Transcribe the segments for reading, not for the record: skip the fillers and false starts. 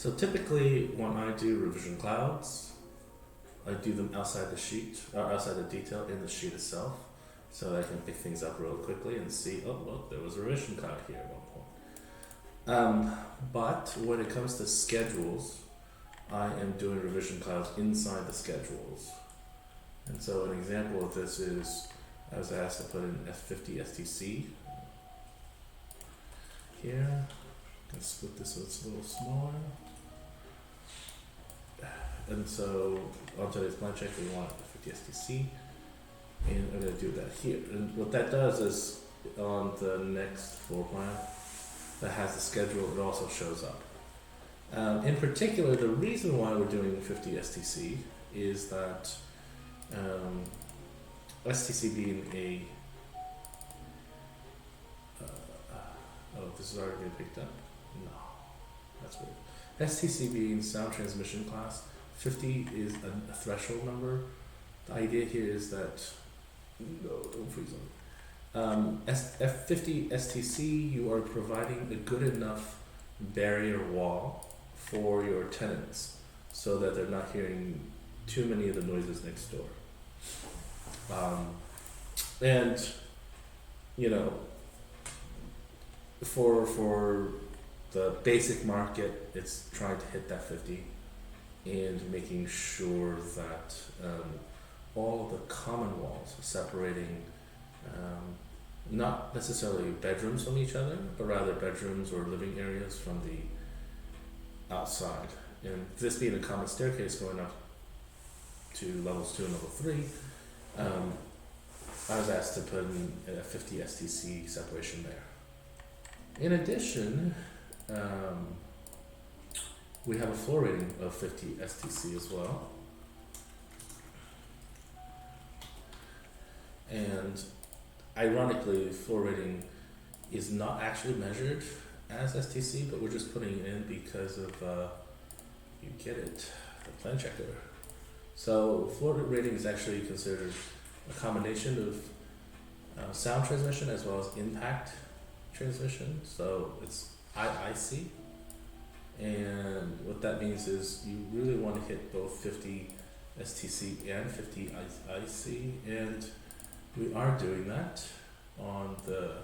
So typically, when I do revision clouds, I do them outside the sheet, or outside the detail in the sheet itself, so that I can pick things up real quickly and see, oh, look, there was a revision cloud here at one point. But when it comes to schedules, I am doing revision clouds inside the schedules. And so an example of this is, I was asked to put in F50 STC here. I'm gonna split this so it's a little smaller. And so on today's plan check, we want F50 STC, and I'm gonna do that here. And what that does is, on the next floor plan that has the schedule, it also shows up. In particular, the reason why we're doing 50 STC is that STC being a oh, this is already being picked up? No, that's weird. STC being sound transmission class, 50 is a threshold number. The idea here is that, no, don't freeze on. F50 STC, you are providing a good enough barrier wall for your tenants so that they're not hearing too many of the noises next door. And, you know, for the basic market, it's trying to hit that 50 and making sure that all of the common walls separating not necessarily bedrooms from each other, but rather bedrooms or living areas from the outside. And this being a common staircase going up to levels 2 and level 3, I was asked to put in a 50 STC separation there. In addition, we have a floor rating of 50 STC as well. And ironically, floor rating is not actually measured as STC, but we're just putting it in because of, you get it, the plan checker. So floor rating is actually considered a combination of sound transmission as well as impact transmission. So it's IIC. And what that means is you really want to hit both 50 STC and 50 IC, and we are doing that on the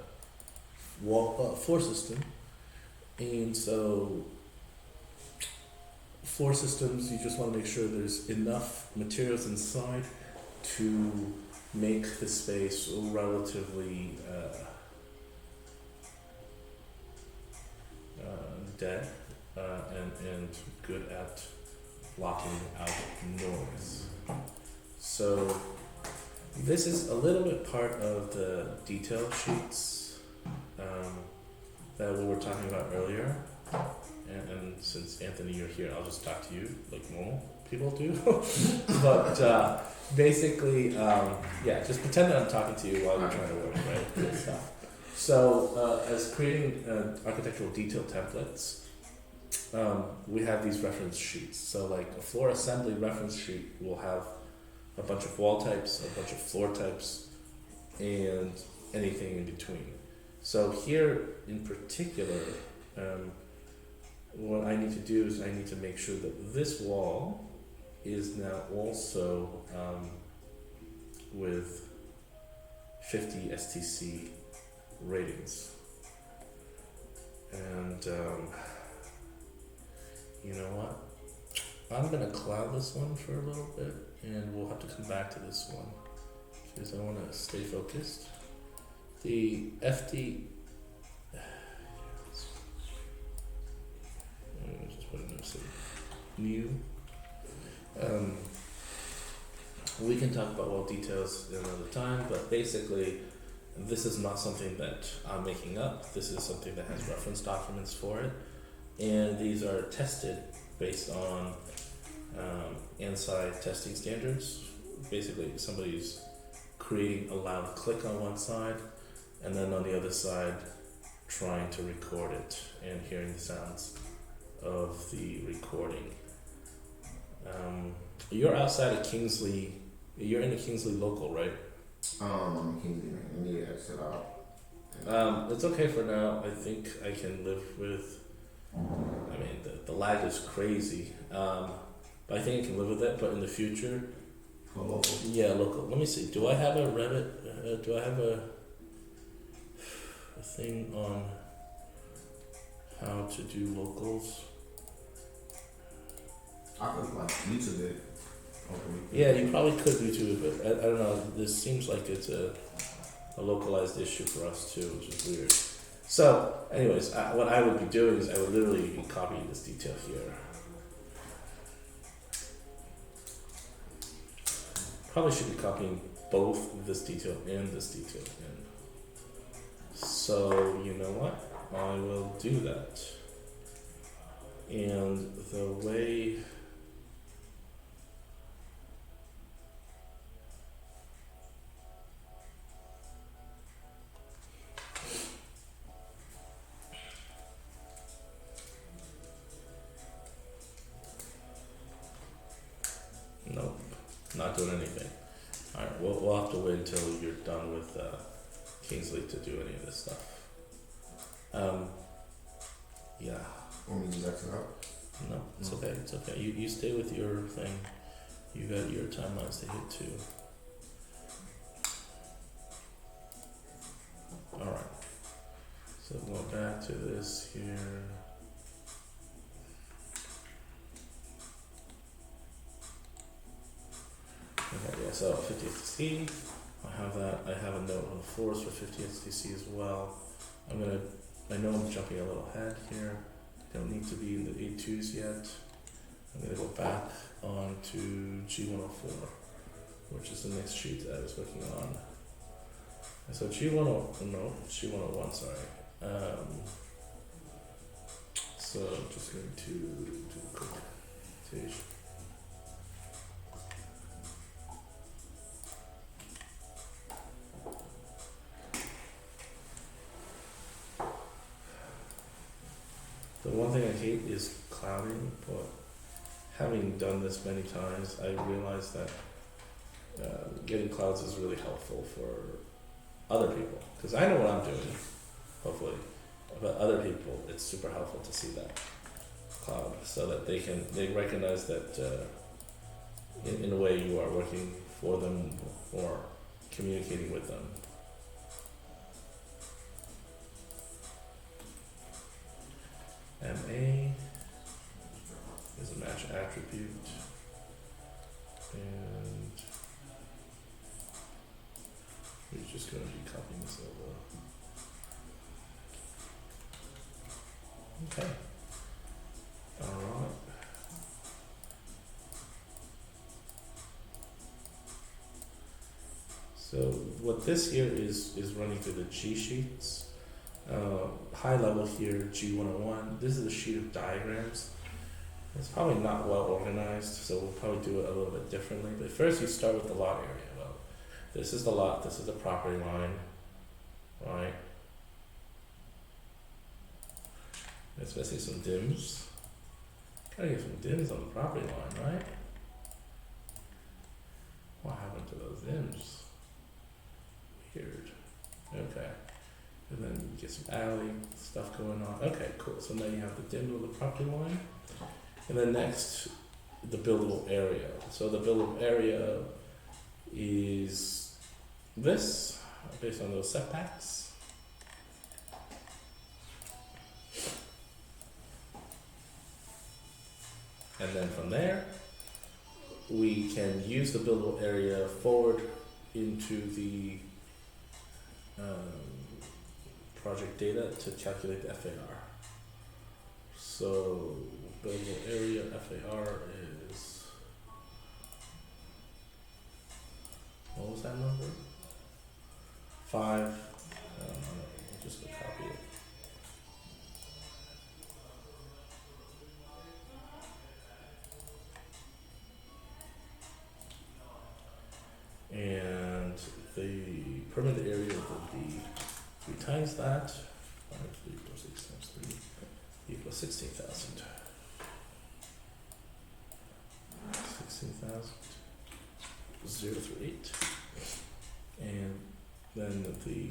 floor system. And so floor systems, you just want to make sure there's enough materials inside to make the space relatively dead and good at blocking out noise. So this is a little bit part of the detail sheets that we were talking about earlier. And since Anthony, you're here, I'll just talk to you like normal people do. But basically, yeah, just pretend that I'm talking to you while you're trying to work, right? Good stuff. So as creating architectural detail templates, we have these reference sheets. So like a floor assembly reference sheet will have a bunch of wall types, a bunch of floor types, and anything in between. So here in particular, what I need to do is I need to make sure that this wall is now also with 50 STC ratings. And you know what? I'm gonna cloud this one for a little bit, and we'll have to come back to this one because I want to stay focused. The FD. Just put it in new. We can talk about all details another time, but basically, this is not something that I'm making up. This is something that has reference documents for it, and these are tested based on ANSI testing standards. Basically, somebody's creating a loud click on one side, and then on the other side, trying to record it and hearing the sounds of the recording. You're outside of Kingsley. You're in the Kingsley local, right? Kingsley, I need to exit out. It's okay for now. I think I can live with. I mean, the lag is crazy. But I think I can live with it. But in the future, For local. yeah, local. Let me see. Do I have a Revit? Do I have a thing on how to do locals? I could like YouTube it. Hopefully. Yeah, you probably could YouTube it, but I don't know. This seems like it's a localized issue for us too, which is weird. So, anyways, what I would be doing is I would literally be copying this detail here. Probably should be copying both this detail and this detail in. So, you know what? I will do that. And the way... Nope, not doing anything. Alright, we'll have to wait until you're done with Kingsley to do any of this stuff. Yeah. Want me to just exit out? No, it's okay, it's okay. You stay with your thing. You got your timelines to hit too. Alright. So go back to this here. Okay, yeah, so 50 STC. I have that. I have a note on force for 50 STC as well. I know I'm jumping a little ahead here. Don't need to be in the A2s yet. I'm gonna go back on to G104, which is the next sheet that I was working on. And so G101, sorry. So I'm just going to do a quick annotation. The one thing I hate is clouding, but having done this many times, I realized that getting clouds is really helpful for other people. Because I know what I'm doing, hopefully, but other people, it's super helpful to see that cloud so that they recognize that in a way you are working for them or communicating with them. MA is a match attribute, and we're just going to be copying this over. Okay. Alright. So what this here is running through the G sheets. High level here, G101. This is a sheet of diagrams. It's probably not well organized, so we'll probably do it a little bit differently. But first you start with the lot area. Well, this is the lot, this is the property line, right? Let's see some dims. Gotta get some dims on the property line, right? What happened to those dims? Weird. Okay. And then you get some alley stuff going on. Okay, cool. So now you have the dim of the property line. And then next, the buildable area. So the buildable area is this, based on those setbacks. And then from there, we can use the buildable area forward into the project data to calculate the FAR. So buildable area FAR is, what was that number? 5. I'll just go copy it. And the permitted area will be 3 times that. 5 equals 6 times 3 equals 16,000. 16,000. 0 through 8. And then the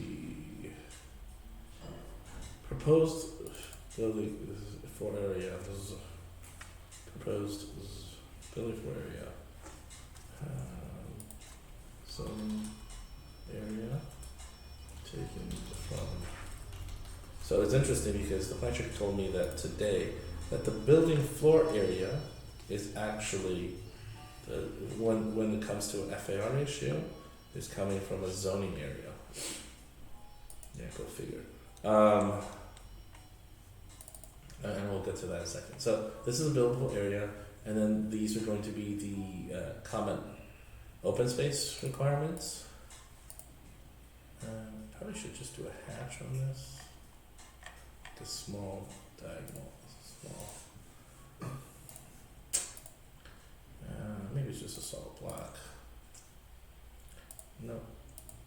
proposed building for area, this is proposed building floor area. Zone area taken from. So it's interesting because the plan checker told me that today that the building floor area is actually when it comes to a FAR ratio is coming from a zoning area. Yeah, go figure. And we'll get to that in a second. So this is a buildable area, and then these are going to be the common open space requirements. Probably should just do a hatch on this. Like a small diagonal. Small. Maybe it's just a solid black. No,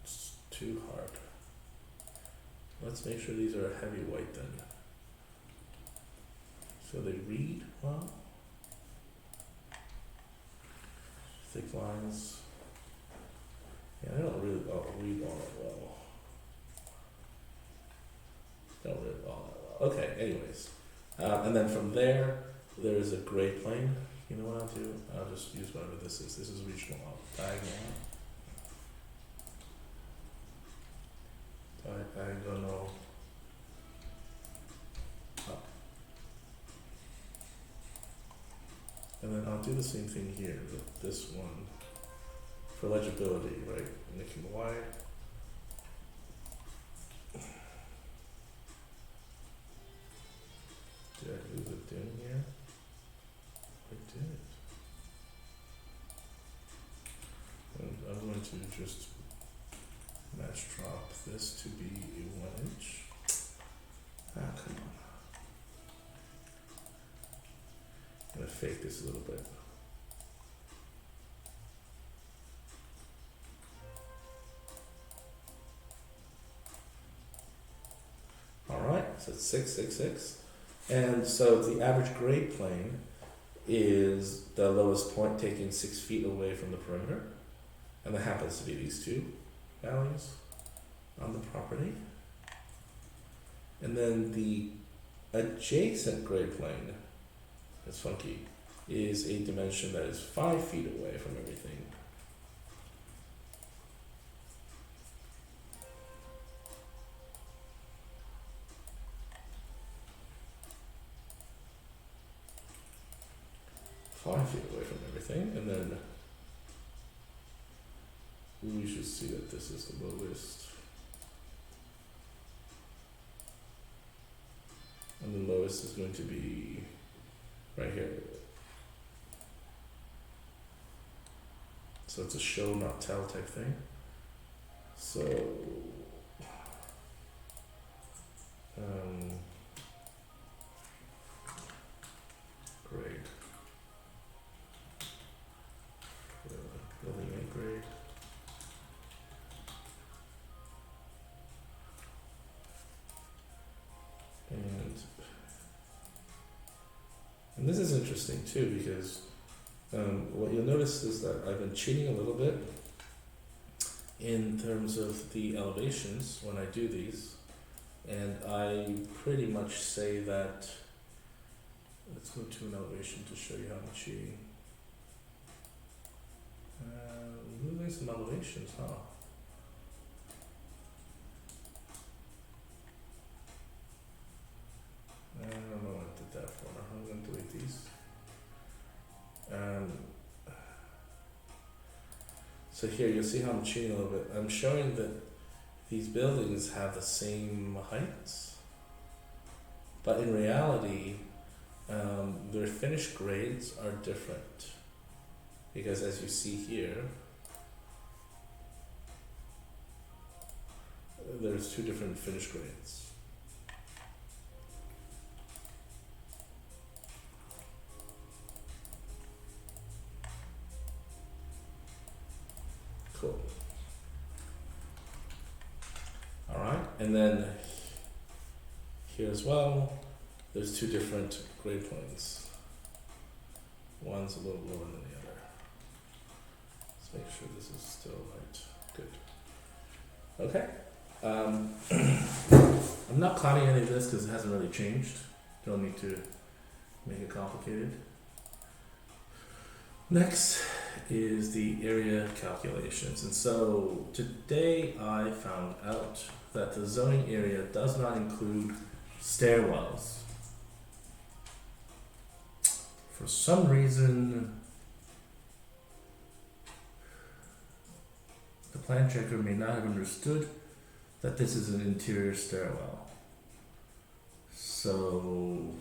it's too hard. Let's make sure these are a heavy white then. So they read well. Thick lines. Yeah, they don't really read all that well. Don't read all that well. Okay, anyways. And then from there, there's a gray plane. You know what I'll do? I'll just use whatever this is. This is regional diagonal. Diagonal. Up. And then I'll do the same thing here with this one. For legibility, right? Making it wide. Did I lose it down here? I did. And I'm going to just match drop this to be a 1 inch. Ah, come on. I'm gonna fake this a little bit. Alright, so it's 6, 6, 6. And so the average grade plane is the lowest point taking 6 feet away from the perimeter. And that happens to be these two values on the property. And then the adjacent grade plane, it's funky, is a dimension that is 5 feet away from everything. Away from everything, and then we should see that this is the lowest, and the lowest is going to be right here. So it's a show not tell type thing. So grade. Building A grade. And this is interesting too, because what you'll notice is that I've been cheating a little bit in terms of the elevations when I do these, and I pretty much say that, let's go to an elevation to show you how I'm cheating. Moving some elevations, huh? I don't know what I did that for. I'm going to delete these. So here you'll see how I'm cheating a little bit. I'm showing that these buildings have the same heights, but in reality, their finished grades are different. Because as you see here, there's two different finish grades. Cool. Alright, and then here as well, there's two different grade planes. One's a little lower than the other. Let's make sure this is still right. Good. Okay. I'm not clouding any of this because it hasn't really changed. Don't need to make it complicated. Next is the area calculations. And so today I found out that the zoning area does not include stairwells. For some reason, the plan checker may not have understood that this is an interior stairwell. So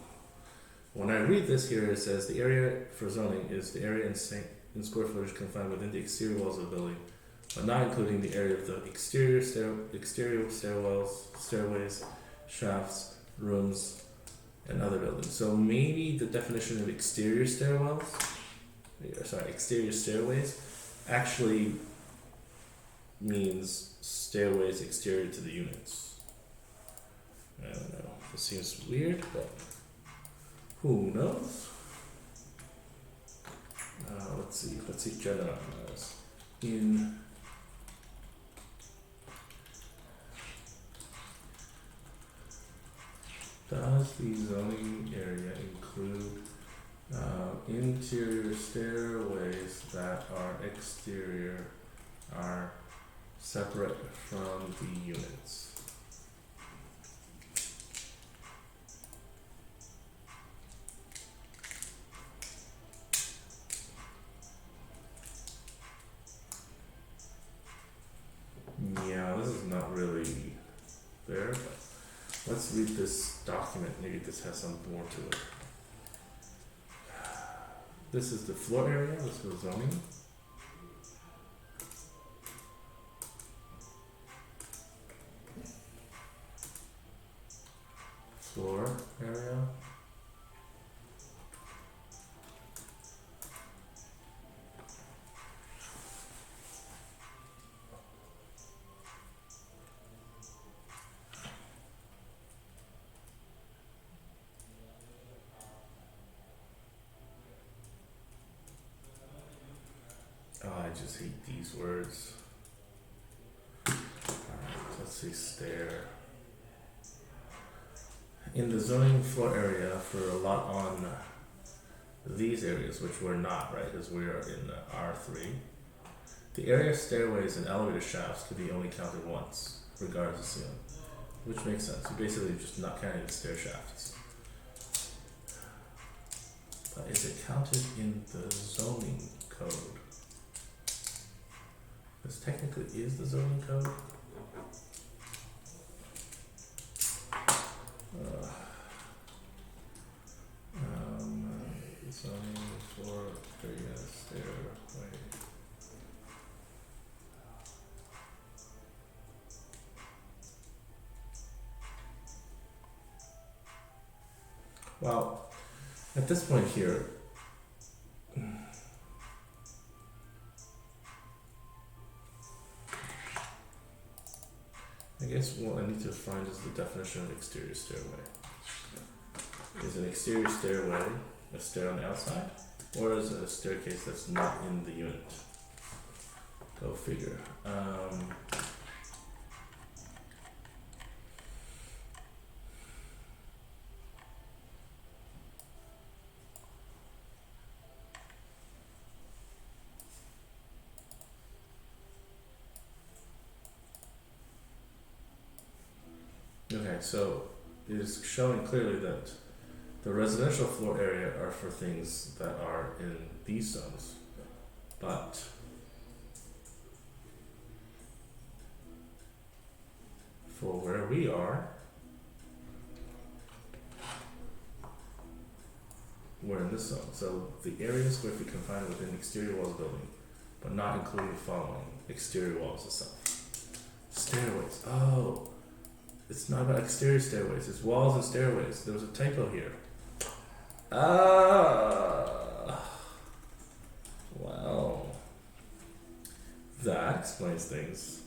when I read this here, it says the area for zoning is the area in square footage confined within the exterior walls of the building, but not including the area of the exterior stairwells, stairways, shafts, rooms, and other buildings. So maybe the definition of exterior stairways actually means stairways exterior to the units. I don't know. This seems weird, but who knows? Let's see generalize. Does the zoning area include interior stairways that are exterior, are separate from the units? Yeah, this is not really there, but let's read this document. Maybe this has some more to it. This is the floor area. Let's go zoning. Floor area. Oh, I just hate these words. Alright, let's see, stair. In the zoning floor area for a lot on these areas, which we're not, right, as we are in R3, the area of stairways and elevator shafts could be only counted once, regardless of ceiling, which makes sense. You're basically just not counting the stair shafts. But is it counted in the zoning code? This technically is the zoning code. Zoning for area stairway. Well, at this point here, I guess what I need to find is the definition of exterior stairway. Is an exterior stairway a stair on the outside, or is it a staircase that's not in the unit? Go figure. Okay, so it is showing clearly that the residential floor area are for things that are in these zones, but for where we are, we're in this zone. So the area square feet confined within exterior walls of the building, but not including the following: exterior walls itself. Stairways. Oh, it's not about exterior stairways. It's walls and stairways. There was a typo here. Well, that explains things.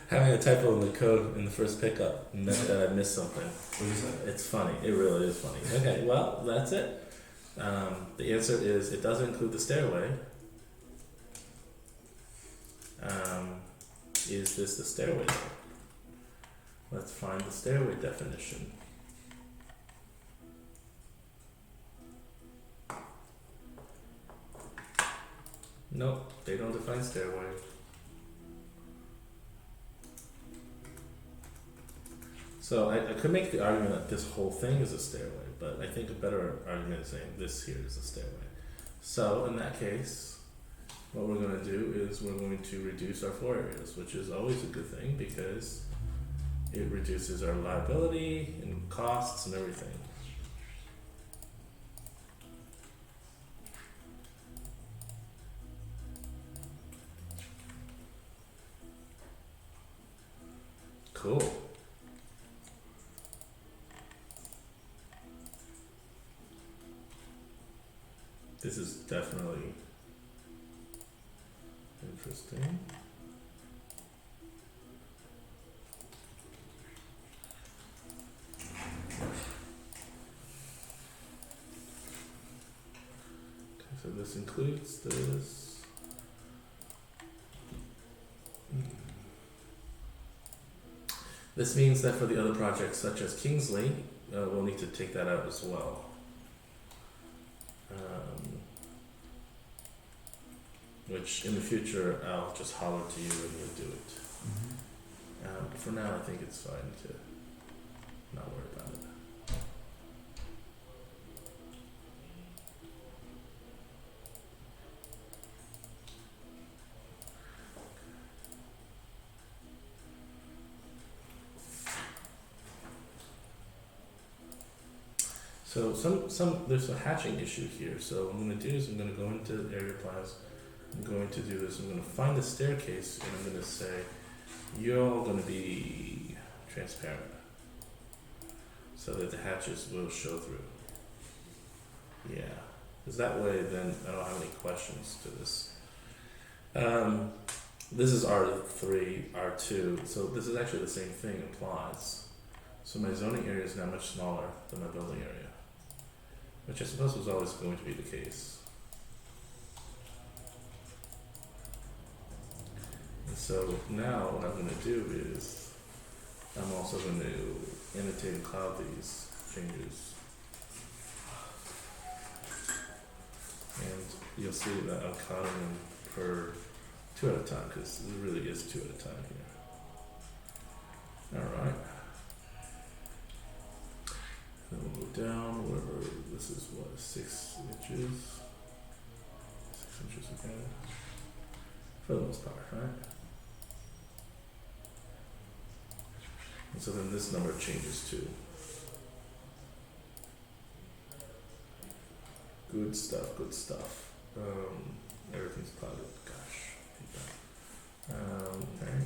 Having a typo in the code in the first pickup meant that I missed something. What is that? It's funny. It really is funny. Okay, well, that's it. The answer is it doesn't include the stairway. Is this the stairway? Let's find the stairway definition. Nope, they don't define stairway. So I could make the argument that this whole thing is a stairway, but I think a better argument is saying this here is a stairway. So in that case, what we're going to do is we're going to reduce our floor areas, which is always a good thing because it reduces our liability and costs and everything. Cool. This is definitely interesting. Okay, so this includes this. This means that for the other projects such as Kingsley, we'll need to take that out as well. Which in the future I'll just holler to you and you'll do it. For now I think it's fine to not worry about it. So there's a hatching issue here. So what I'm going to do is I'm going to go into area plans. I'm going to do this. I'm going to find the staircase and I'm going to say, you're all going to be transparent so that the hatches will show through. Yeah, because that way then I don't have any questions to this. This is R3, R2, so this is actually the same thing applies. So my zoning area is now much smaller than my building area, which I suppose was always going to be the case. And so now what I'm going to do is I'm also going to annotate and cloud these changes. And you'll see that I'm clouding them per 2 at a time because it really is 2 at a time here. Alright. Then we'll go down wherever this is, what, 6 inches? 6 inches again. For the most part, right? And so then this number changes too. Good stuff, good stuff. Everything's clouded. Gosh, I hate that. Okay.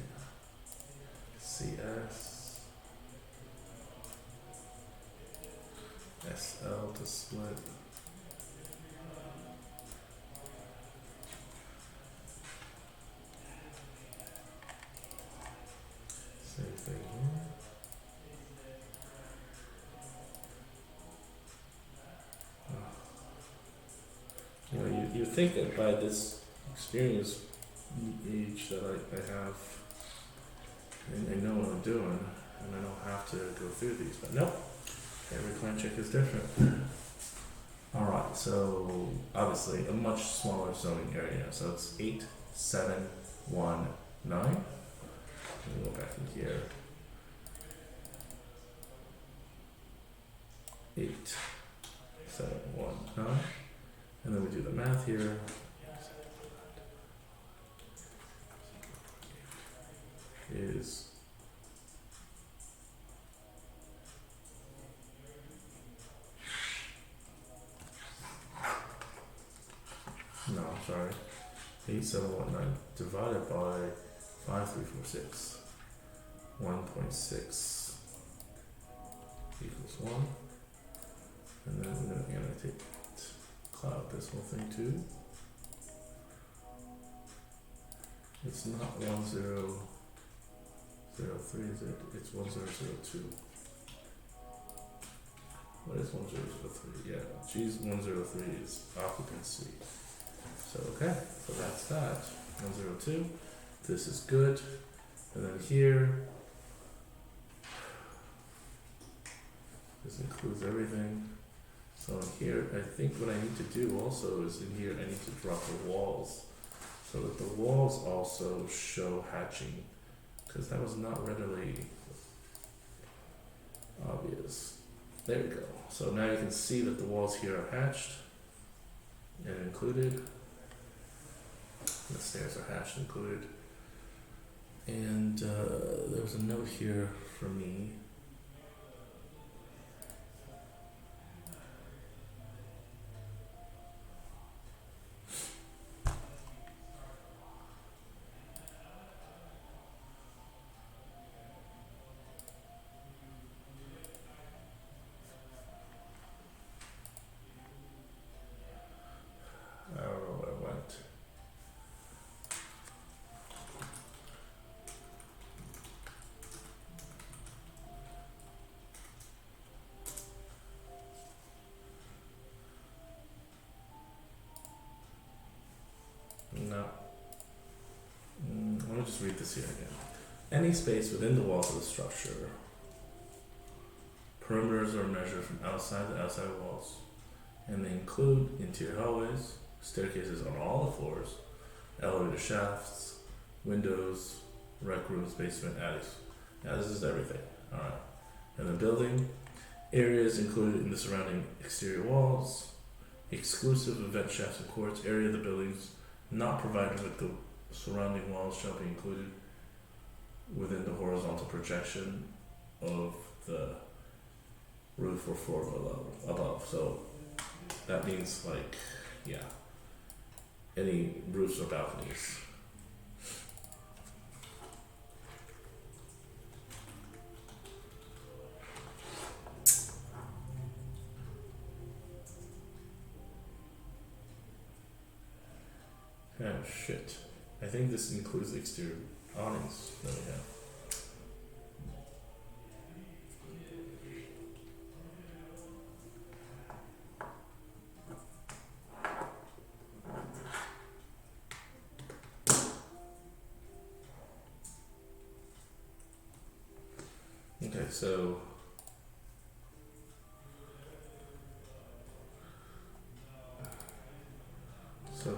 CS. SL to split. Same thing here. You know, you think that by this experience age that I have, I know what I'm doing, and I don't have to go through these, but nope. Every plan check is different. Alright, so obviously a much smaller zoning area. So it's 8, 7, 1, 9. Let me go back in here. 8, 7, 1, 9. And then we do the math here. Is no, I'm sorry. 8719 divided by 5346. 1.6 equals 1. And then we're going to annotate cloud this whole thing too. It's not 1003, is it? It's 1002. What is 1003? Yeah, G's 103 is occupancy. So okay, so that's that. 102. This is good. And then here, This includes everything. So in here, I think what I need to do also is in here, I need to drop the walls. So that the walls also show hatching. Because that was not readily obvious. There we go. So now you can see that the walls here are hatched and included. The stairs are hatched and included. And there was a note here for me. I don't know where it went. No. Let me just read this here again. Any space within the walls of the structure. Perimeters are measured from outside the outside walls, and they include interior hallways, staircases on all the floors, elevator shafts, windows, rec rooms, basement, attics. Now this is everything. Alright. And the building, areas included in the surrounding exterior walls, exclusive of vent shafts and courts, area of the buildings not provided with the surrounding walls shall be included within the horizontal projection of the roof or floor below, above. So that means like, yeah, any roofs or balconies. Oh shit. I think this includes exterior awnings that we have. Okay, so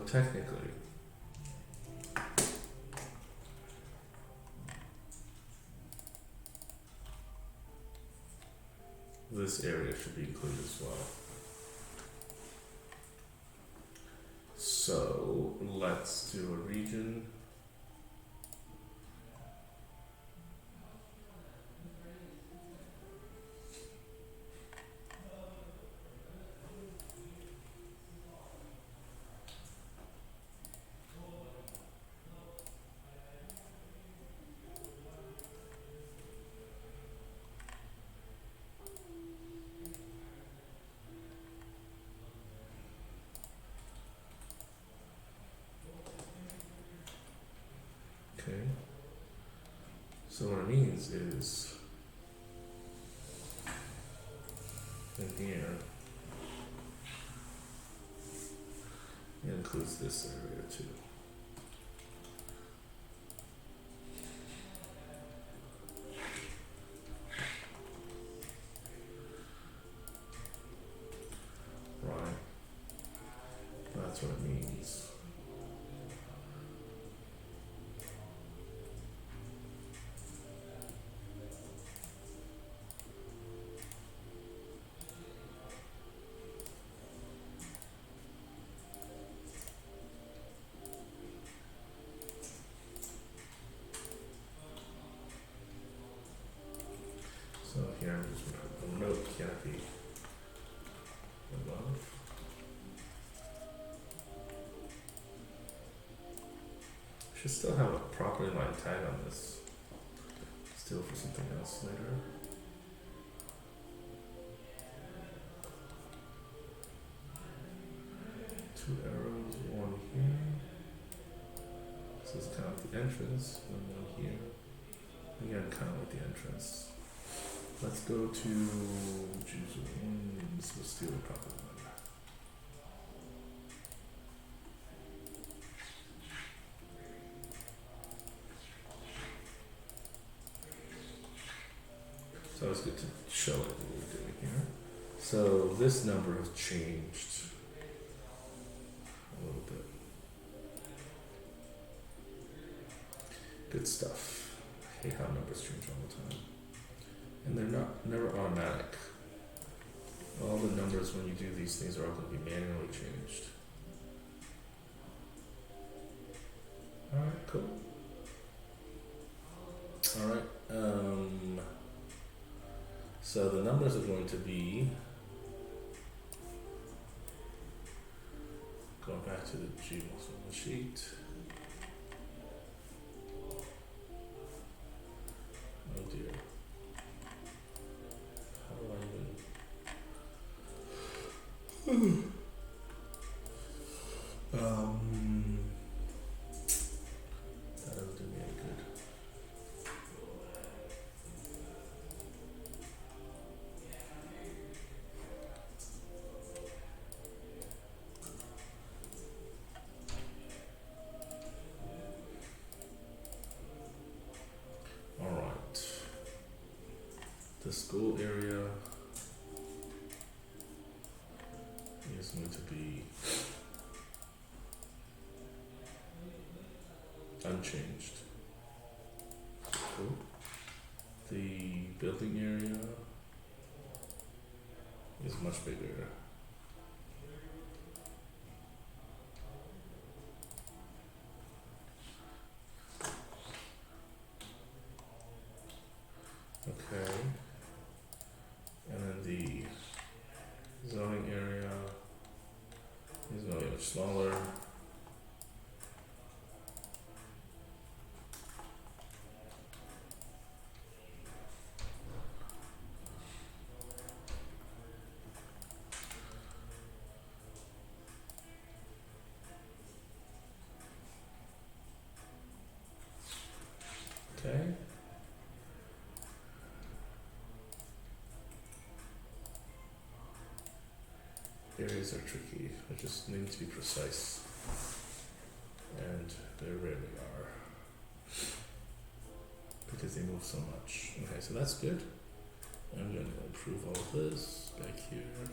technically this area should be included as well. So let's do a region. Okay. So what it means is in here it includes this area too. Right. That's what it means. So here I'm just going to put a note canopy above. Should still have a properly lined tag on this. Still for something else later. Two arrows, one here. This is kind of the entrance, and one here. Again, kind of like the entrance. Let's go to choose one. This was still a proper one. It's always good to show it what we're doing here. So this number has changed a little bit. Good stuff. I hate how numbers change all the time. And they're never automatic. All the numbers when you do these things are all going to be manually changed. Alright, cool. Alright, so the numbers are going to be, going back to the Gmail sheet. Oh dear. How do I even... that doesn't do me any good. Alright. The school area is going to be unchanged. Cool. The building area is much bigger. Okay. And then the zoning area is going to be much smaller. Okay. Areas are tricky. I just need to be precise. And they rarely are. Because they move so much. Okay, so that's good. I'm going to improve all of this back here.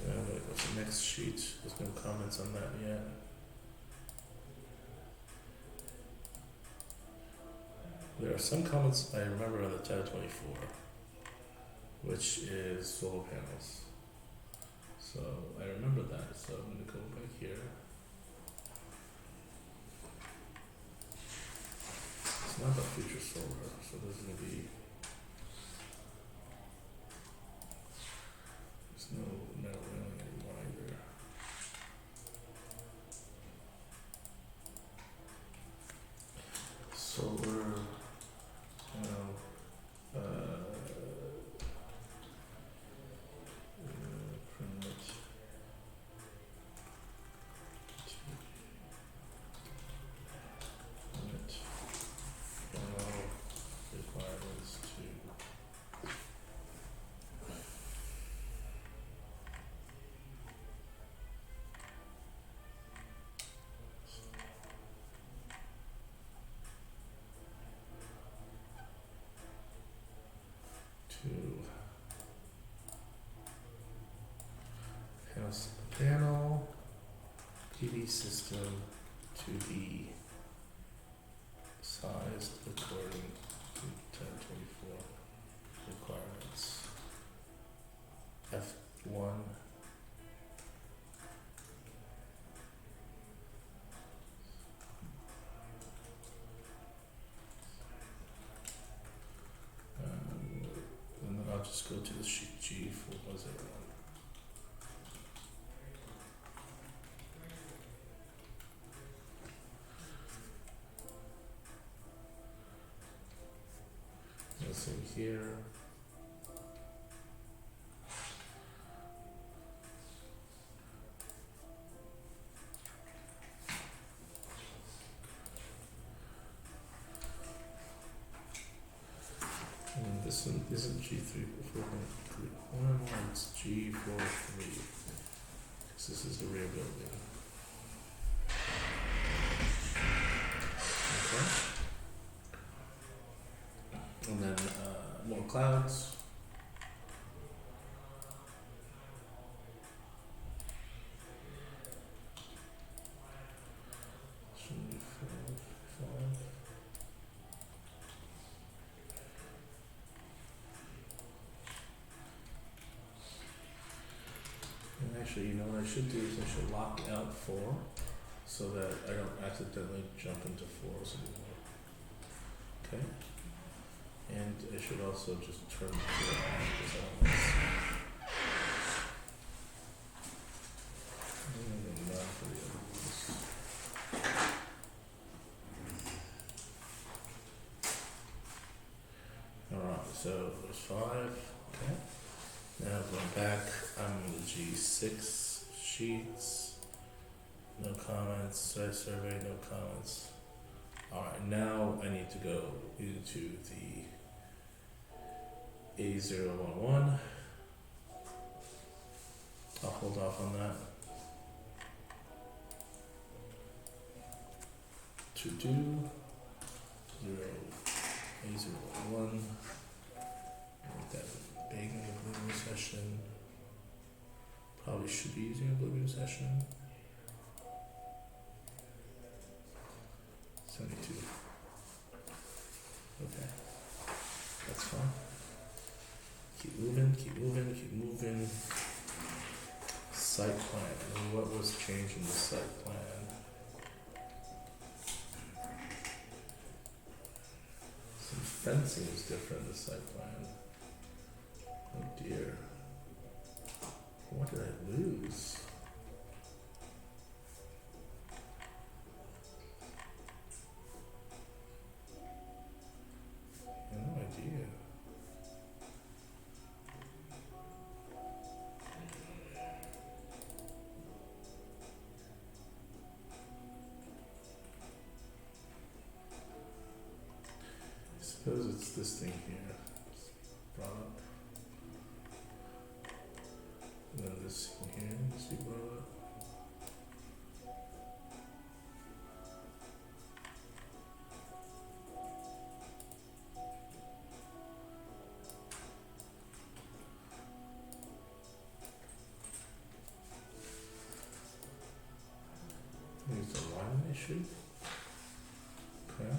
And I'm going to go to the next sheet. There's no comments on that yet. There are some comments I remember on the tab 24, which is solar panels. So I remember that, so I'm going to go back here. It's not about future solar, so this is going to be, there's no metal railing anymore either. Solar, permit. Permit. Requirements to house panel PV system to be sized according to 1024 requirements. F1 and then I'll just go to the sheet G for was it let's see here. And this one isn't G3 it's G43. Because this is the rear building. Okay. And then more clouds. Should be 5. And actually, you know what I should do is I should lock out 4 so that I don't accidentally jump into 4s anymore. Okay? And I should also just turn the 4 on because I don't want to none for the other ones. Alright, so there's 5. Okay. Now going back, I'm in the G6 sheets. No comments. Site survey, no comments. Alright, now I need to go into the A011. I'll hold off on that. To do 0 A011. Make that big in the Oblivion session. Probably should be using Oblivion session. 72. Okay. That's fine. Keep moving, keep moving, keep moving. Site plan. And what was changed in the site plan? Some fencing is different in the site plan. Oh dear. What did I lose? I have no idea. I suppose it's this thing here. It's brought up. And then this here needs to be brought up. There's the line issue. Okay.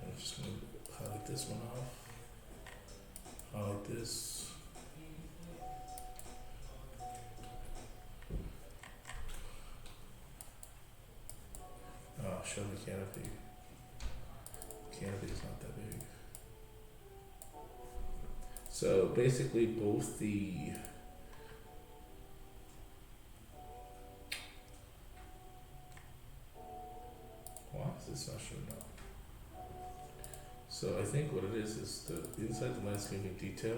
I'm just gonna highlight this one off. Highlight this. Oh, show the canopy. Canopy is not that big. So basically both the why is this not showing up? So I think what it is the inside the landscaping detail,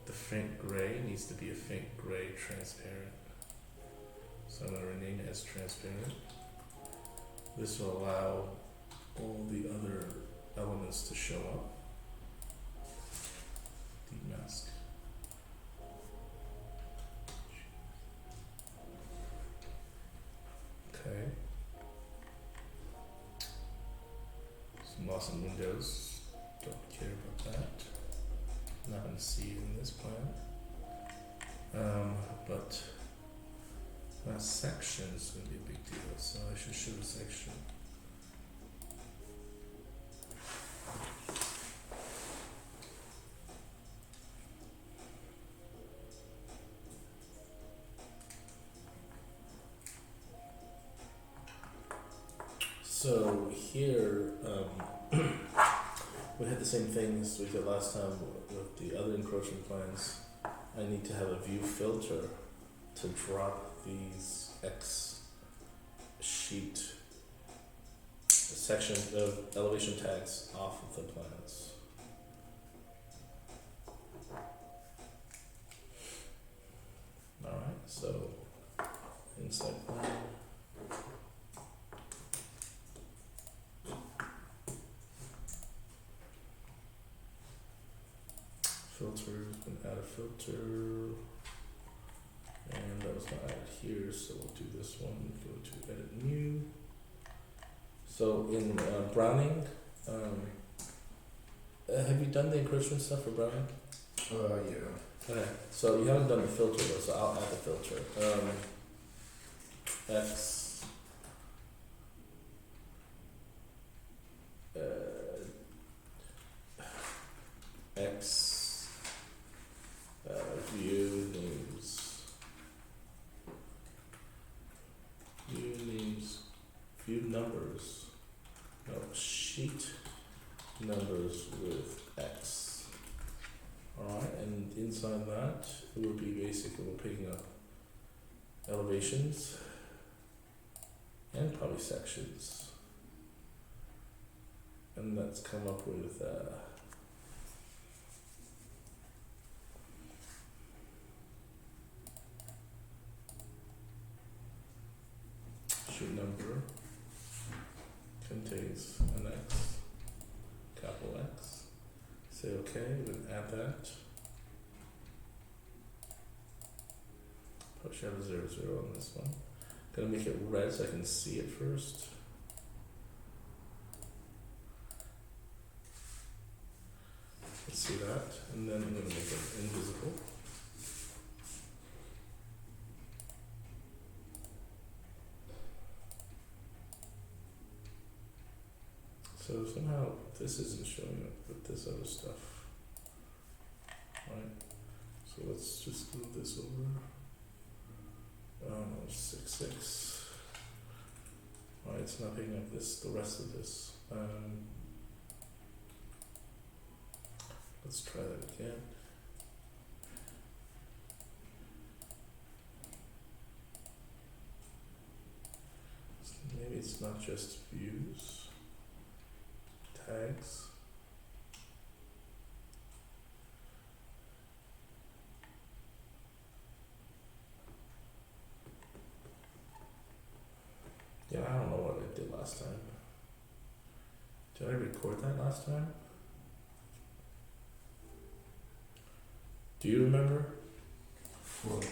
the faint gray needs to be a faint gray transparent. So I'm gonna rename it as transparent. This will allow all the other elements to show up. Demask. Okay. Some loss in windows. Don't care about that. Not gonna see it in this plan. But that section is gonna be a big deal, so I should show a section. So here, we had the same things we did last time with the other encroachment plans. I need to have a view filter to drop these X sheet section of elevation tags off of the plans. Alright, so inside plan. Filter, gonna add a filter, and I was gonna add it here, so we'll do this one. Go to edit new, So in Browning, have you done the encroachment stuff for Browning? Yeah. Okay, so you haven't done the filter though, so I'll add the filter. X X view names view numbers, no, sheet numbers with X. Alright, and inside that it would be basically we're picking up elevations and probably sections, and let's come up with sheet number contains an X, capital X. Say okay, then add that. Probably should have a 0, 0 on this one. Gonna make it red so I can see it first. Let's see that, and then I'm gonna make it invisible. So somehow this isn't showing up with this other stuff. Right? So let's just move this over. 6, 6. Alright, it's not picking up this, the rest of this. Let's try that again. Maybe it's not just views, tags. Yeah, I don't know what I did last time. Did I record that last time? Do you remember? Well,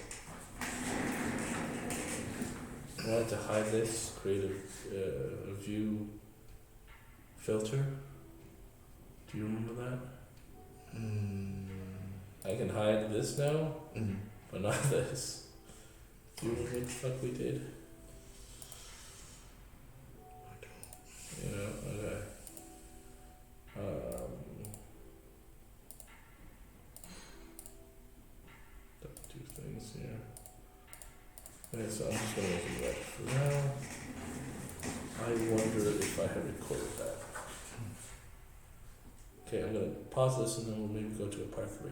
I wanted to hide this, create a view filter. Do you remember that? I can hide this now, but not this. Do you remember what the fuck we did? You know, okay. Don't do things here. Okay, so I'm just gonna make it red for now. I wonder if I have recorded that. Okay, I'm gonna pause this and then we'll maybe go to a part 3.